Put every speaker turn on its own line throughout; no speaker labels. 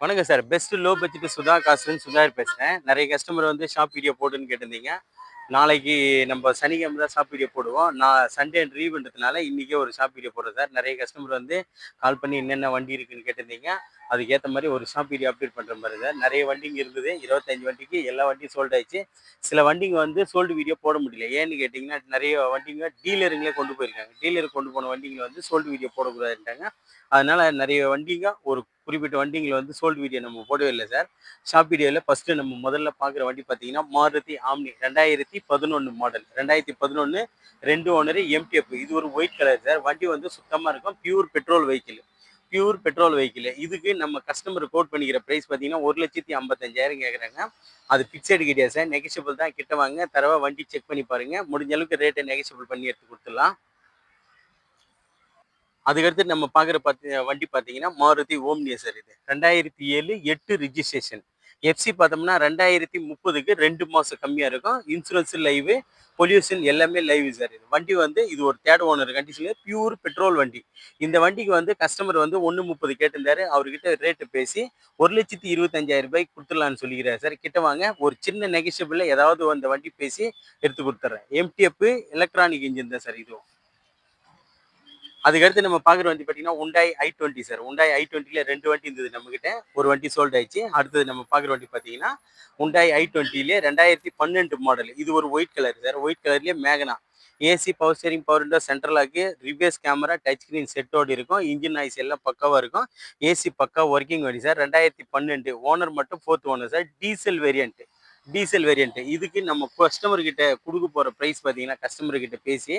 வணக்கம் sir. Best low budget Sudha காசுன்னு சுதாகர் பேசுறேன். நெறைய கஸ்டமர் வந்து ஷாப் வீடியோ போடுன்னு கேட்டிருந்தீங்க. நாளைக்கு நம்ம சனிக்கிழமை தான் ஷாப் வீடியோ போடுவோம். நான் சண்டே லீவுன்றதுனால இன்னைக்கே ஒரு ஷாப் வீடியோ போடுறேன் சார். நெறைய கஸ்டமர் வந்து கால் பண்ணி என்னென்ன வண்டி இருக்குன்னு கேட்டிருந்தீங்க. அதுக்கேத்த மாரி ஒரு ஷாப் வீடியோ அப்டேட் பண்ற மாரி சார். நெறைய வண்டிங்க இருந்தது. 25 வண்டிக்கு எல்லா வண்டியும் சோல்ட் ஆயிடுச்சு. சில வண்டிங்க வந்து சோல்டு வீடியோ போட முடியல. ஏன்னு கேட்டீங்கன்னா, நெறைய வண்டிங்க டீலருங்களே கொண்டு போயிருக்காங்க. டீலருக்கு கொண்டு போன வண்டிங்கள வந்து சோல்டு வீடியோ போடக்கூடாதுன்ட்டாங்க. அதனால நெறைய வண்டிங்க ஒரு குறிப்பிட்ட வண்டிங்கள வந்து சோல்டு வீடியோ நம்ம போடவே இல்ல சார். ஷாப் வீடியோல ஃபர்ஸ்ட்டு நம்ம முதல்ல பார்க்குற வண்டி பார்த்தீங்கன்னா, Maruti omni 2011 model. 2011 2 owner MDF. இது ஒரு ஒயிட் கலர் சார். வண்டி வந்து சுத்தமா இருக்கும். Pure petrol vehicle. Pure petrol vehicle. இதுக்கு நம்ம கஸ்டமர் கோட் பண்ணிக்கிற பிரைஸ் பார்த்தீங்கன்னா, 1,55,000 கேட்குறாங்க. அது ஃபிக்ஸட் கிடையாது சார். நெகோஷியபிள் தான். கிட்ட வாங்க, தரவா வண்டி செக் பண்ணி பாருங்க. முடிஞ்ச அளவுக்கு ரேட்ட நெகோஷியபிள் பண்ணி எடுத்து குடுத்துடலாம். அதுக்கடுத்து நம்ம பார்க்குற வண்டி பார்த்தீங்கன்னா, மாருதி ஓம்னியா சார் இது. 2007 8 ரிஜிஸ்ட்ரேஷன். எஃப்சி பார்த்தோம்னா 2030க்கு 2 மாசம் கம்மியா இருக்கும். இன்சூரன்ஸ் லைவு, பொல்யூஷன் எல்லாமே லைவ் சார் இது. வண்டி வந்து இது ஒரு 3 ஓனர் கண்டிஷன்ல பியூர் பெட்ரோல் வண்டி. இந்த வண்டிக்கு வந்து கஸ்டமர் வந்து 1,30 கேட்டிருந்தாரு. அவர்கிட்ட ரேட்டு பேசி ரூ. 1,25,000 குடுத்துடலான்னு சொல்லிக்கிறாரு சார். கிட்ட வாங்க, ஒரு சின்ன நெகோஷியபிள்ல ஏதாவது அந்த வண்டி பேசி எடுத்து குடுத்துர்றேன். எம்டிஎஃப் எலக்ட்ரானிக் இன்ஜின் தான் சார் இதுவும். அதுக்கடுத்து நம்ம பார்க்குற வண்டி பார்த்தீங்கன்னா, Hyundai i20 சார். Hyundai i20ல 2 வண்டி இருந்தது நம்மகிட்ட. ஒரு வண்டி சோல்ட் ஆயிடுச்சு. அடுத்தது நம்ம பார்க்குற வண்டி பார்த்தீங்கன்னா, Hyundai i20லே 2012 மாடல். இது ஒரு ஒயிட் கலர் சார். ஒயிட் கலர்லயே மேகனா. AC, power steering, power window, central lock, reverse camera, touch screen செட்டோடு இருக்கும். இன்ஜின் நாய்ஸ் எல்லாம் பக்காவா இருக்கும். ஏசி பக்கா ஒர்க்கிங் வண்டி சார். 2012 ஓனர் மட்டும் 4த் owner sir. Diesel variant. Diesel variant. இதுக்கு நம்ம கஸ்டமர் கிட்ட குடுக்க போற பிரைஸ் பார்த்தீங்கன்னா, கஸ்டமர் கிட்ட பேசி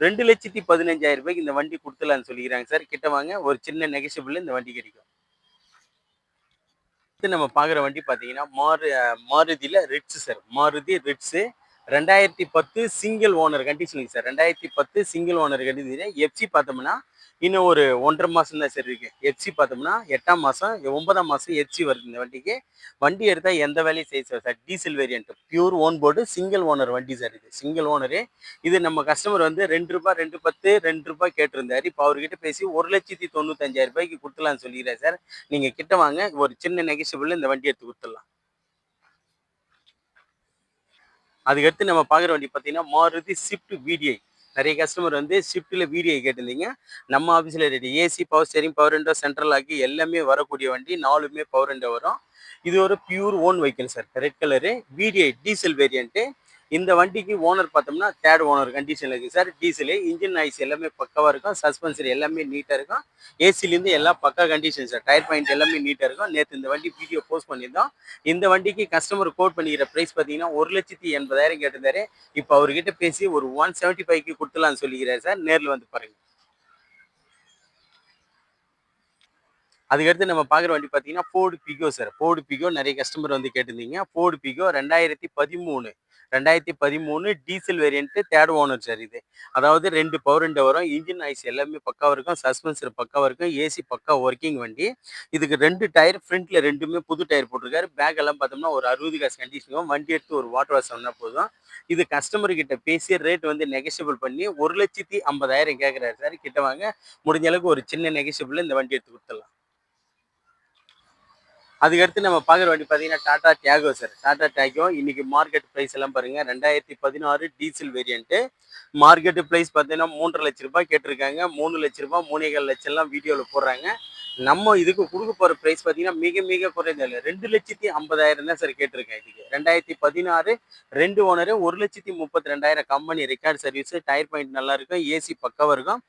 2,15,000 இந்த வண்டி குடுத்துடலான்னு சொல்லிக்கிறாங்க சார். கிட்ட வாங்க, ஒரு சின்ன நெகோஷியபிள்ல இந்த வண்டி கிடைக்கும். அடுத்து நம்ம பார்க்குற வண்டி பார்த்தீங்கன்னா, மாருதியில Ritz sir. Maruti Ritz 2010 single owner கண்டிஷனுங்க sir. 2010 single owner condition. FC பார்த்தோம்னா, இன்னும் ஒரு 1½ மாசம் தான் சார் இருக்கு. எஃப்சி பார்த்தோம்னா 8ஆம் மாசம், 9ஆம் மாசம் எஃப்சி வருது இந்த வண்டிக்கு. வண்டி எடுத்தா எந்த வேலையும் செய்ய sir. Diesel variant. Pure own board single owner வண்டி சார் இது. Single owner. இது நம்ம கஸ்டமர் வந்து ரூ. 2 210 ரூ. 2 கேட்டிருந்தாரு. இப்போ அவர்கிட்ட பேசி ரூ. 1,95,000 குடுத்துடலான்னு சொல்லிக்கிறார் சார். நீங்க கிட்ட வாங்க, ஒரு சின்ன நெகோஷியபிள்ல இந்த வண்டி எடுத்து குடுத்துடலாம். அதுக்கடுத்து நம்ம பார்க்குற வண்டி பார்த்தீங்கன்னா, மாருதி ஸ்விஃப்ட் விடிஐ. நிறைய கஸ்டமர் வந்து ஸ்விஃப்ட்ல விடிஐ கேட்டிருந்தீங்க. நம்ம ஆஃபீஸில் ready. AC, power steering, power window, central lock எல்லாமே வரக்கூடிய வண்டி. 4மே பவர் விண்டோ வரும். இது ஒரு pure own vehicle sir. Red colour VDI diesel variant. இந்த வண்டிக்கு ஓனர் பார்த்தோம்னா 3rd ஓனர் கண்டிஷன்ல இருக்குது சார். டீசலு, இன்ஜின் நாய்ஸ் எல்லாமே பக்காவாக இருக்கும். சஸ்பென்சர் எல்லாமே நீட்டாக இருக்கும். ஏசிலேருந்து எல்லாம் பக்கா கண்டிஷன் சார். டயர் பாயிண்ட் எல்லாமே நீட்டாக இருக்கும். நேற்று இந்த வண்டி வீடியோ போஸ்ட் பண்ணியிருந்தோம். இந்த வண்டிக்கு கஸ்டமர் கோட் பண்ணிக்கிற பிரைஸ் பார்த்தீங்கன்னா, 1,80,000 கேட்டிருந்தாரு. இப்போ அவர்கிட்ட பேசி ஒரு 175க்கு கொடுத்துலான்னு சொல்லிக்கிறாரு சார். நேரில் வந்து பாருங்க. அதுக்கடுத்து நம்ம பார்க்குற வண்டி பார்த்தீங்கன்னா, Ford pico sir. Ford pico நிறைய கஸ்டமர் வந்து கேட்டிருந்தீங்க. Ford pico 2013 diesel variant 3rd owner sir இது. அதாவது 2 பவர் விண்டோ வரும். இன்ஜின் நாய்ஸ் எல்லாமே பக்காவா இருக்கும். சஸ்பென்சர் பக்காவா இருக்கும். ஏசி பக்கா ஒர்க்கிங் வண்டி. இதுக்கு 2 டயர் ஃப்ரண்ட்ல 2மே புது டயர் போட்டிருக்காரு. பேக் எல்லாம் பார்த்தோம்னா ஒரு 60 காசு கண்டிஷனுக்கும். வண்டி எடுத்து ஒரு வாட்டர் வாஷ் பண்ணா போதும். இது கஸ்டமர் கிட்ட பேசி ரேட் வந்து நெகோஷியபிள் பண்ணி 1,50,000 கேட்குறாரு சார். கிட்ட வாங்க, முடிஞ்ச அளவுக்கு ஒரு சின்ன நெகோஷியபிள்ல இந்த வண்டி எடுத்து குடுத்துடலாம். அதுக்கடுத்து நம்ம பார்க்குற வண்டி பார்த்தீங்கன்னா, Tata Tiago sir. Tata Tiago இன்னைக்கு மார்க்கெட் ப்ரைஸ் எல்லாம் பாருங்க. 2016 டீசல் வேரியன்ட்டு. மார்க்கெட் ப்ரைஸ் பார்த்தீங்கன்னா, ரூ. 3,50,000 கேட்டிருக்காங்க. ரூ. 3,00,000 3,15,00,000 வீடியோவில் போடுறாங்க. நம்ம இதுக்கு கொடுக்க போகிற ப்ரைஸ் பார்த்தீங்கன்னா, மிக மிக குறைந்த இல்லை. 2,50,000 தான் சார் கேட்டிருக்கேன் இதுக்கு. 2016 2 owner 1,32,000 company record service. Tyre point நல்லா இருக்கும். ஏசி பக்காவாக இருக்கும்.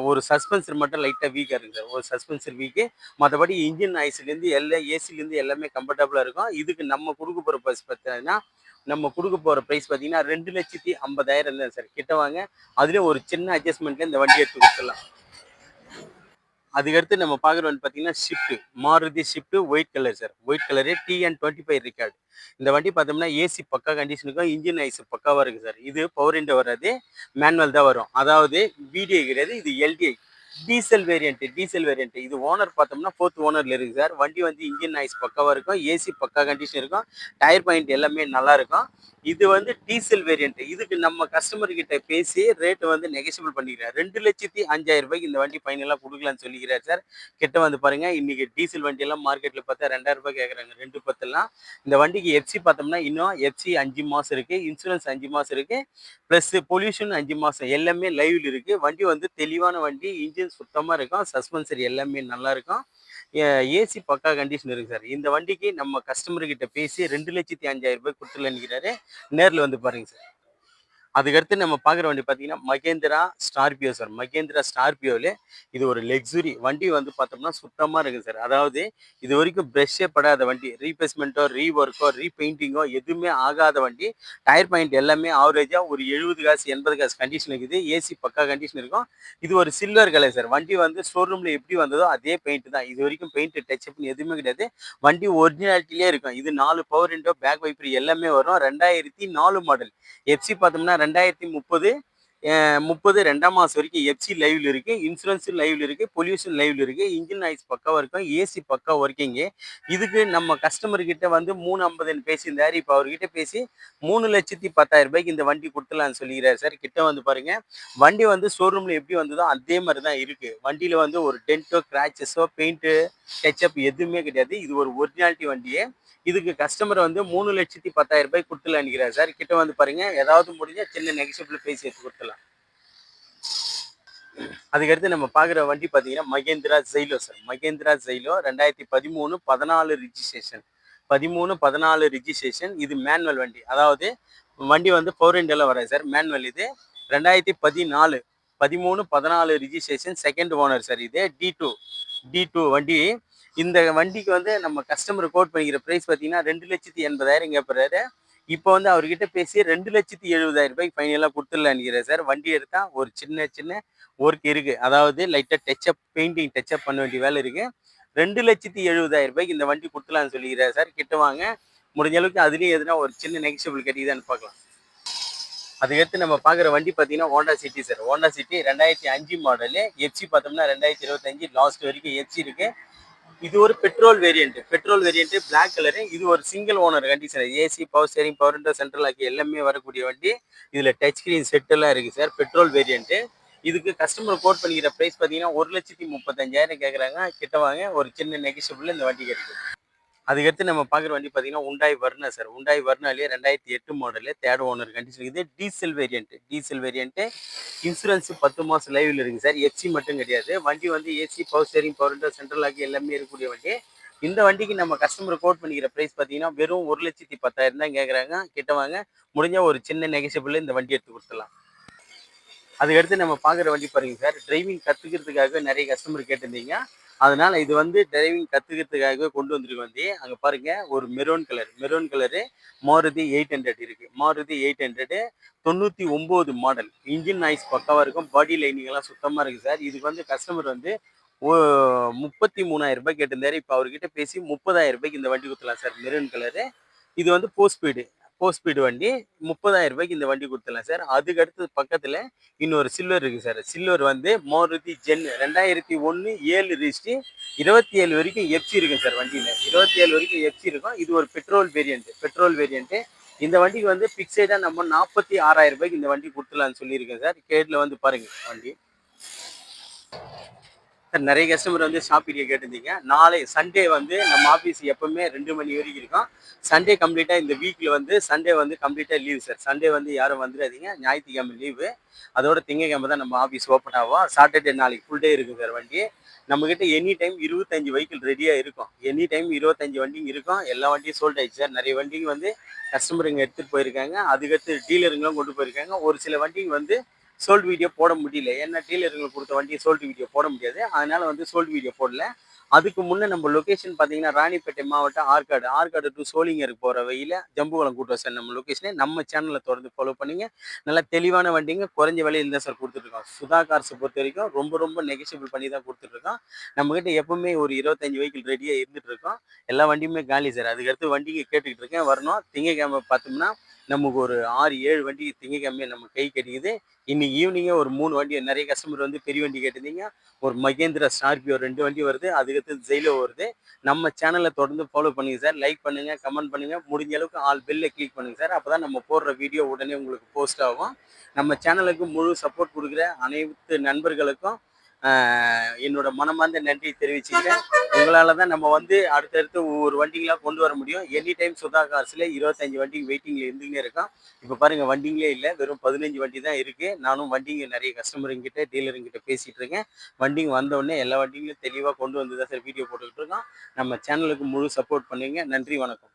ஒரு சஸ்பென்சர் மட்டும் லைட்டாக வீக்காக இருக்குது சார். ஒரு சஸ்பென்சர் வீக்கு. மற்றபடி இன்ஜின் நாய்ஸ்லேருந்து எல்லாம் ஏசிலேருந்து எல்லாமே கம்ஃபர்டபுளாக இருக்கும். இதுக்கு நம்ம கொடுக்க போகிற ப்ரைஸ் பார்த்தீங்கன்னா, நம்ம கொடுக்க போகிற ப்ரைஸ் பார்த்தீங்கன்னா 2,50,000 தான் சார். கிட்ட வாங்க, அதுலேயும் ஒரு சின்ன அட்ஜஸ்ட்மெண்ட்டில் இந்த வண்டி எடுத்து கொடுத்துடலாம். அதுக்கடுத்து நம்ம பார்க்குற வண்டி பார்த்தீங்கன்னா, shift. Maruti shift white colour sir. White colour TN25 record. இந்த வண்டி பார்த்தோம்னா ஏசி பக்கா கண்டிஷனுக்கும், இன்ஜின் நாய்ஸ் பக்காவாக இருக்குது சார். இது பவர் விண்டோ வராது. மேனுவல் தான் வரும். அதாவது VDI கிடையாது. இது LDI. டீசல் வேரியன்ட் இது ஓனர் பார்த்தோம்னா ஃபோர்த் ஓனர்ல இருக்கு சார். வண்டி வந்து இன்ஜின் நாய்ஸ் பக்காவா இருக்கும், ஏசி பக்கா கண்டிஷன் இருக்கும், டயர் பாயிண்ட் எல்லாமே நல்லா இருக்கும். இது வந்து டீசல் வேரியன்ட். இதுக்கு நம்ம கஸ்டமர் கிட்ட பேசி ரேட் வந்து நெகோஷியபிள் பண்ணிக்கிறேன். 2,05,000 இந்த வண்டி ஃபைனலாக கொடுக்கலான்னு சொல்லிக்கிறார் சார். கிட்ட வந்து பாருங்க, இன்னைக்கு டீசல் வண்டி எல்லாம் மார்க்கெட்ல பார்த்தா 2,000 கேட்குறாங்க, 2,10,000. இந்த வண்டிக்கு எஃப்சி பார்த்தோம்னா இன்னும் எஃப்சி 5 மாசம் இருக்கு, இன்சூரன்ஸ் 5 மாசம் இருக்கு, ப்ளஸ் பொல்யூஷன் 5 மாசம் எல்லாமே லைவ்ல இருக்கு. வண்டி வந்து தெளிவான வண்டி, இன்ஜின் சுத்தமா இருக்கும், சஸ்பென்சர் எல்லாமே நல்லா இருக்கும், ஏசி பக்கா கண்டிஷன் இருக்கு சார். இந்த வண்டிக்கு நம்ம கஸ்டமர் கிட்ட பேசி 2,05,000 கொடுத்துடலாம் நினைக்கிறாரு. நேரில் வந்து பாருங்க சார். அதுக்கடுத்து நம்ம பார்க்குற வண்டி பார்த்தீங்கன்னா மகேந்திரா ஸ்கார்பியோ சார். மகேந்திரா ஸ்கார்பியோவில் இது ஒரு லக்ஸுரி வண்டி வந்து பார்த்தோம்னா சுத்தமாக இருக்குது சார். அதாவது இது வரைக்கும் ப்ரெஷ்ஷே படாத வண்டி, ரீப்ளேஸ்மெண்ட்டோ ரீஒர்க்கோ ரீபெயிண்டிங்கோ எதுவுமே ஆகாத வண்டி. டயர் பாயிண்ட் எல்லாமே ஆவரேஜாக ஒரு 70 காசு 80 காசு கண்டிஷன் இருக்குது, ஏசி பக்கா கண்டிஷன் இருக்கும். இது ஒரு சில்வர் கலர் சார். வண்டி வந்து ஷோரூமில் எப்படி வந்ததோ அதே பெயிண்ட் தான், இது வரைக்கும் பெயிண்ட் டச்சப்னு எதுவுமே கிடையாது. வண்டி ஒரிஜினாலிட்டிலே இருக்கும். இது 4 பவர் விண்டோ, பேக் வைப்பர் எல்லாமே வரும். 2004 மாடல். எஃப்சி பார்த்தோம்னா 2030 2ஆம் மாதம் வரைக்கும் எஃப்சி லைவ்ல இருக்கு, இன்சூரன்ஸ் லைவ்ல இருக்கு, பொல்யூஷன் லைவ்ல இருக்கு, இன்ஜின் நாய்ஸ் பக்காவாக இருக்கும், ஏசி பக்கா ஒர்க்கிங்கு. இதுக்கு நம்ம கஸ்டமர் கிட்ட வந்து 350 பேசியிருந்தாரு. இப்போ அவர்கிட்ட பேசி 3,10,000 இந்த வண்டி கொடுத்துலான்னு சொல்லிக்கிறாரு சார். கிட்ட வந்து பாருங்க, வண்டி வந்து ஷோரூம்ல எப்படி வந்ததோ அதே மாதிரி தான் இருக்கு. வண்டியில வந்து ஒரு டென்ட்டோ கிராச்சஸோ பெயிண்ட்டு டச்சப் எதுவுமே கிடையாது. இது ஒரு ஒரிஜினாலிட்டி வண்டியே. இதுக்கு கஸ்டமர் வந்து 3,10,000 கொடுத்துலாம் நினைக்கிறார் சார். கிட்ட வந்து பாருங்க, ஏதாவது முடிஞ்ச சின்ன நெகஷியபிள் பேசி எடுத்து கொடுத்துலாம். அதுக்கடுத்து நம்ம பார்க்குற வண்டி பார்த்தீங்கன்னா Mahindra Xylo sir. Mahindra Xylo 2013-14 registration. 13-14 registration. இது மேனுவல் வண்டி. அதாவது வண்டி வந்து பவர் விண்டோலாம் வராது சார், மேனுவல். இது 2014 13-14 ரிஜிஸ்ட்ரேஷன், செகண்ட் ஓனர் சார். இது டி டூ வண்டி. இந்த வண்டிக்கு வந்து நம்ம கஸ்டமர் கோட் பண்ணிக்கிற ப்ரைஸ் பார்த்தீங்கன்னா 2,80,000 கேட்பறாரு. இப்போ வந்து அவர்கிட்ட பேசி 2,70,000 ஃபைனலாக கொடுத்துடலாம் நினைக்கிறேன் சார். வண்டி எடுத்தா ஒரு சின்ன சின்ன ஒர்க் இருக்கு, அதாவது லைட்டாக டச்சப் பெயிண்டிங் டச்சப் பண்ண வேண்டிய வேலை இருக்கு. 2,70,000 இந்த வண்டி கொடுத்துலான்னு சொல்லிக்கிறார் சார். கிட்ட வாங்க, முடிஞ்ச அளவுக்கு அதுலேயும் எதுனா ஒரு சின்ன நெகஷியபிள் கிடைக்குதான்னு பார்க்கலாம். அதுக்கடுத்து நம்ம பார்க்குற வண்டி பார்த்தீங்கன்னா Honda city sir. Honda city 2005 model. FC பார்த்தோம்னா 2025 லாஸ்ட் வரைக்கும் எஃப்சி இருக்கு. இது ஒரு பெட்ரோல் வேரியன்ட் பிளாக் கலரு. இது ஒரு single owner condition. AC power steering power window central lock எல்லாமே வரக்கூடிய வண்டி. இதில் டச் ஸ்க்ரீன் செட் எல்லாம் இருக்குது சார். Petrol variant. இதுக்கு கஸ்டமர் கோட் பண்ணிக்கிற ப்ரைஸ் பார்த்தீங்கன்னா 1,35,000 கேட்குறாங்க. கிட்ட வாங்க, ஒரு சின்ன நெகஷியபிள் இந்த வண்டி கிடைக்கும். அதுக்கடுத்து நம்ம பார்க்குற வண்டி பார்த்தீங்கன்னா உண்டாய் வர்னா சார். உண்டாய் வர்னாலே 2008 மாடலு, தேர்ட் ஓனர் கண்டிஷன். இது டீசல் வேரியன்ட். இன்சூரன்ஸ் 10 மாதம் லைவ்ல இருக்குது சார். எஃப்சி மட்டும் கிடையாது. வண்டி வந்து AC power steering power window central lock எல்லாமே இருக்கக்கூடிய வண்டி. இந்த வண்டிக்கு நம்ம கஸ்டமர் கோட் பண்ணிக்கிற ப்ரைஸ் பார்த்தீங்கன்னா வெறும் 1,10,000 தான் கேட்குறாங்க. கிட்ட வாங்க, முடிஞ்ச ஒரு சின்ன நெகஷியபிள் இந்த வண்டி எடுத்து கொடுத்துடலாம். அதுக்கடுத்து நம்ம பார்க்குற வண்டி பாருங்க சார். டிரைவிங் கற்றுக்கிறதுக்காகவே நிறைய கஸ்டமர் கேட்டிருந்தீங்க. அதனால இது வந்து டிரைவிங் கற்றுக்கிறதுக்காகவே கொண்டு வந்திருக்க வண்டி. அங்கே பாருங்க, ஒரு மெரூன் கலரு மாருதி 800 இருக்கு. மாருதி 800 99 மாடல். இன்ஜின் நாய்ஸ் பக்காவாக இருக்கும், பாடி லைனிங் எல்லாம் சுத்தமாக இருக்குது சார். இதுக்கு வந்து கஸ்டமர் வந்து 33,000 கேட்டிருந்தாரு. இப்போ அவர்கிட்ட பேசி 30,000 இந்த வண்டி கொடுத்துலாம் சார். Maroon colour. இது வந்து போஸ்ட் ஸ்பீடு வண்டி. 30,000 இந்த வண்டி கொடுத்துடலாம் சார். அதுக்கு அடுத்து பக்கத்தில் இன்னொரு சில்வர் இருக்குது சார். சில்வர் வந்து மாருதி ஜென் 2001 7 ரிஜிஸ்ட்ரி. 27 வரைக்கும் எஃப்சி இருக்கும் சார் வண்டியில். 27 வரைக்கும் எஃப்சி இருக்கும். இது ஒரு பெட்ரோல் வேரியன்ட்டு. இந்த வண்டிக்கு வந்து ஃபிக்ஸடாக நம்ம 46,000 இந்த வண்டி கொடுத்துலான்னு சொல்லியிருக்கேன் சார். கேட்டில் வந்து பாருங்கள் வண்டி. சார், நிறைய கஸ்டமர் வந்து ஷாப் ஏரியா கேட்டிருந்தீங்க. நாளை சண்டே வந்து நம்ம ஆஃபீஸ் எப்பவுமே 2 மணி வரைக்கும் இருக்கும். சண்டே கம்ப்ளீட்டாக இந்த வீக்கில் வந்து சண்டே வந்து கம்ப்ளீட்டாக லீவு சார். சண்டே வந்து யாரும் வந்துடாதீங்க, ஞாயிற்றுக்கிழமை லீவு. அதோட திங்கக்கிழமை தான் நம்ம ஆஃபீஸ் ஓப்பன் ஆகும். சாட்டர்டே நாளைக்கு ஃபுல் டே இருக்குது சார் வண்டி. நம்மக்கிட்ட எனி டைம் 25 வெஹிக்கிள் ரெடியாக இருக்கும். எனி டைம் 25 வண்டிங்க இருக்கும். எல்லா வண்டியும் சோல்ட் ஆயிடுச்சு சார். நிறைய வண்டிங்க வந்து கஸ்டமருங்க எடுத்துகிட்டு போயிருக்காங்க. அதுக்கடுத்து டீலருங்களும் கொண்டு போயிருக்காங்க. ஒரு சில வண்டிங்க வந்து சோல்டு வீடியோ போட முடியல. ஏன்னா டீலருங்களுக்கு கொடுத்த வண்டியை சோல்டு வீடியோ போட முடியாது. அதனால வந்து சோல்டு வீடியோ போடல. அதுக்கு முன்னே நம்ம லொக்கேஷன் பார்த்தீங்கன்னா ராணிப்பேட்டை மாவட்டம் ஆற்காடு டு சோளிங்கருக்கு போகிற வழியில் ஜம்புவளம் கூட்டம் சார் நம்ம லொக்கேஷனே. நம்ம சேனலில் தொடர்ந்து ஃபாலோ பண்ணிங்க. நல்லா தெளிவான வண்டிங்க குறைஞ்ச விலையில் தான் சார் கொடுத்துட்ருக்கோம். சுதா கார்ஸை பொறுத்த வரைக்கும் ரொம்ப நெகஷியபிள் பண்ணி தான் கொடுத்துட்ருக்கோம். நம்மக்கிட்ட எப்பவுமே ஒரு 25 வெஹிக்கிள் ரெடியாக இருந்துகிட்டு இருக்கோம். எல்லா வண்டியுமே காலி சார். அதுக்கடுத்து வண்டிங்க கேட்டுக்கிட்டு இருக்கேன், வரணும். திங்கக்கிழமை பார்த்தோம்னா நமக்கு ஒரு 6-7 வண்டி திங்கக்கிழமை நம்ம கை கிடைக்குது. இன்னைக்கு ஈவினிங்கே ஒரு 3 வண்டி நிறைய கஸ்டமர் வந்து பெரிய வண்டி கேட்டிருந்தீங்க. ஒரு மகேந்திரா ஸ்கார்பியோ 2 வண்டி வருது. அதுக்கடுத்து ஜெயிலோ வருது. நம்ம சேனலை தொடர்ந்து ஃபாலோ பண்ணுங்க சார். லைக் பண்ணுங்க, கமெண்ட் பண்ணுங்க. முடிஞ்ச அளவுக்கு ஆல் பெல்ல கிளிக் பண்ணுங்க சார். அப்பதான் நம்ம போடுற வீடியோ உடனே உங்களுக்கு போஸ்ட் ஆகும். நம்ம சேனலுக்கு முழு சப்போர்ட் கொடுக்குற அனைத்து நண்பர்களுக்கும் என்னோட மனமார்ந்த நன்றி தெரிவிச்சுக்கிறேன். உங்களால தான் நம்ம வந்து அடுத்தடுத்து ஒவ்வொரு வண்டிங்களா கொண்டு வர முடியும். எனி டைம் சுதா கார்ஸ்ல 25 வண்டி வெயிட்டிங்ல இருந்துகிட்டே இருக்கோம். இப்போ பாருங்க வண்டிங்களே இல்லை, வெறும் 15 வண்டி தான் இருக்கு. நானும் வண்டிங்க நிறைய கஸ்டமருங்கிட்ட டீலருங்கிட்ட பேசிட்டு இருக்கேன். வண்டிங்க வந்த உடனே எல்லா வண்டிங்களும் தெளிவாக கொண்டு வந்து தான் சார் வீடியோ போட்டுக்கிட்டு இருக்கோம். நம்ம சேனலுக்கு முழு சப்போர்ட் பண்ணுங்க. நன்றி, வணக்கம்.